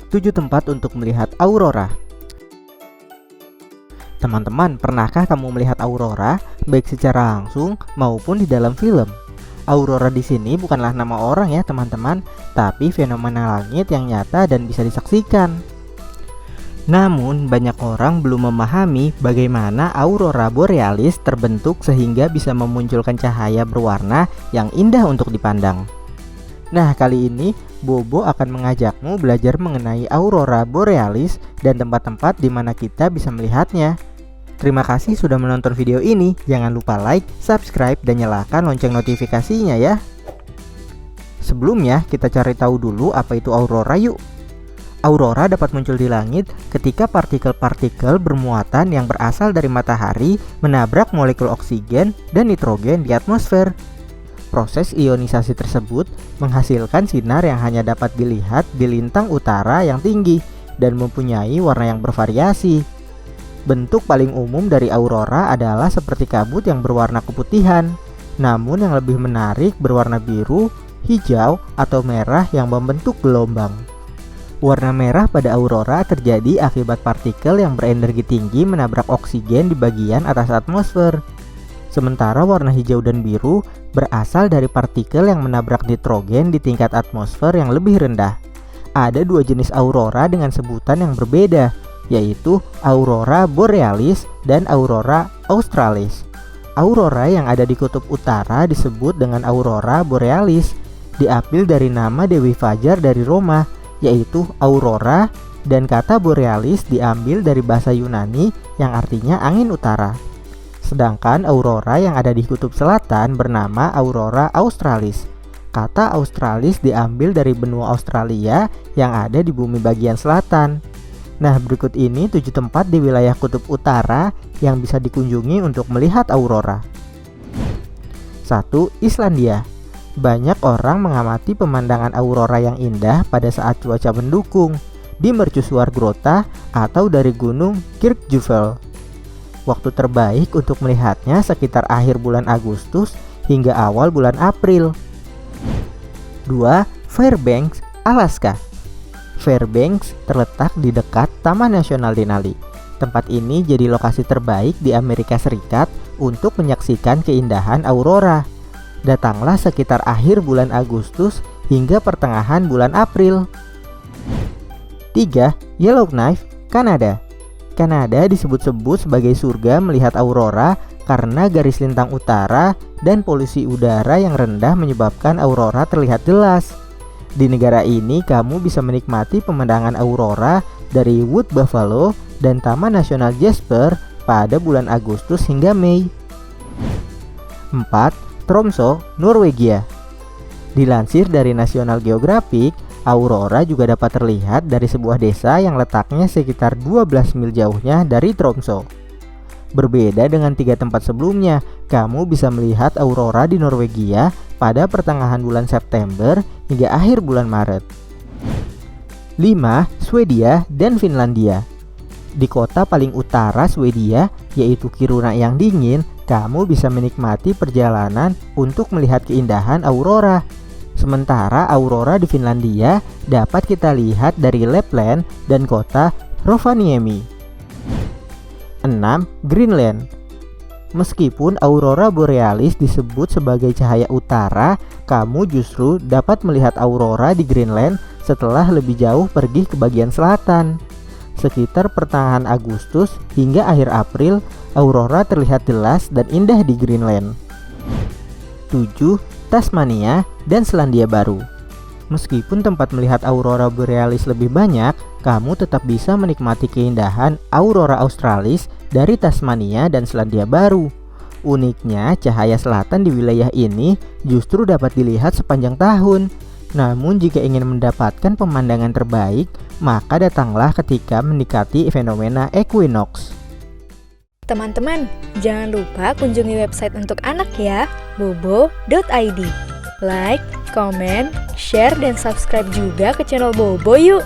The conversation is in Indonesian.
7 tempat untuk melihat aurora. Teman-teman, pernahkah kamu melihat aurora baik secara langsung maupun di dalam film? Aurora di sini bukanlah nama orang ya teman-teman, tapi fenomena langit yang nyata dan bisa disaksikan. Namun, banyak orang belum memahami bagaimana aurora borealis terbentuk sehingga bisa memunculkan cahaya berwarna yang indah untuk dipandang. Nah, kali ini Bobo akan mengajakmu belajar mengenai aurora borealis dan tempat-tempat di mana kita bisa melihatnya. Terima kasih sudah menonton video ini. Jangan lupa like, subscribe, dan nyalakan lonceng notifikasinya ya. Sebelumnya, kita cari tahu dulu apa itu aurora yuk. Aurora dapat muncul di langit ketika partikel-partikel bermuatan yang berasal dari matahari menabrak molekul oksigen dan nitrogen di atmosfer. Proses ionisasi tersebut menghasilkan sinar yang hanya dapat dilihat di lintang utara yang tinggi dan mempunyai warna yang bervariasi. Bentuk paling umum dari aurora adalah seperti kabut yang berwarna keputihan, namun yang lebih menarik berwarna biru, hijau, atau merah yang membentuk gelombang. Warna merah pada aurora terjadi akibat partikel yang berenergi tinggi menabrak oksigen di bagian atas atmosfer. Sementara warna hijau dan biru berasal dari partikel yang menabrak nitrogen di tingkat atmosfer yang lebih rendah. Ada dua jenis aurora dengan sebutan yang berbeda, yaitu aurora borealis dan aurora australis. Aurora yang ada di kutub utara disebut dengan aurora borealis, diambil dari nama Dewi Fajar dari Roma, yaitu aurora, dan kata borealis diambil dari bahasa Yunani yang artinya angin utara. Sedangkan aurora yang ada di kutub selatan bernama aurora australis. Kata australis diambil dari benua Australia yang ada di bumi bagian selatan. Nah, berikut ini 7 tempat di wilayah kutub utara yang bisa dikunjungi untuk melihat aurora. 1. Islandia. Banyak orang mengamati pemandangan aurora yang indah pada saat cuaca mendukung di mercusuar Grota atau dari gunung Kirkjuvel. Waktu terbaik untuk melihatnya sekitar akhir bulan Agustus hingga awal bulan April. 2. Fairbanks, Alaska. Fairbanks terletak di dekat Taman Nasional Denali. Tempat ini jadi lokasi terbaik di Amerika Serikat untuk menyaksikan keindahan aurora. Datanglah sekitar akhir bulan Agustus hingga pertengahan bulan April. 3. Yellowknife, Kanada. Kanada disebut-sebut sebagai surga melihat aurora karena garis lintang utara dan polusi udara yang rendah menyebabkan aurora terlihat jelas. Di negara ini kamu bisa menikmati pemandangan aurora dari Wood Buffalo dan Taman Nasional Jasper pada bulan Agustus hingga Mei. 4. Tromsø, Norwegia. Dilansir dari National Geographic, aurora juga dapat terlihat dari sebuah desa yang letaknya sekitar 12 mil jauhnya dari Tromsø. Berbeda dengan 3 tempat sebelumnya, kamu bisa melihat aurora di Norwegia pada pertengahan bulan September hingga akhir bulan Maret. 5. Swedia dan Finlandia. Di kota paling utara Swedia, yaitu Kiruna yang dingin, kamu bisa menikmati perjalanan untuk melihat keindahan aurora. Sementara aurora di Finlandia dapat kita lihat dari Lapland dan kota Rovaniemi. 6. Greenland. Meskipun aurora borealis disebut sebagai cahaya utara, kamu justru dapat melihat aurora di Greenland setelah lebih jauh pergi ke bagian selatan. Sekitar pertengahan Agustus hingga akhir April, aurora terlihat jelas dan indah di Greenland. 7. Tasmania dan Selandia Baru. Meskipun tempat melihat aurora borealis lebih banyak, kamu tetap bisa menikmati keindahan aurora australis dari Tasmania dan Selandia Baru. Uniknya, cahaya selatan di wilayah ini justru dapat dilihat sepanjang tahun. Namun jika ingin mendapatkan pemandangan terbaik, maka datanglah ketika mendekati fenomena equinox. Teman-teman, jangan lupa kunjungi website untuk anak ya, bobo.id. Like, comment, share, dan subscribe juga ke channel Bobo yuk!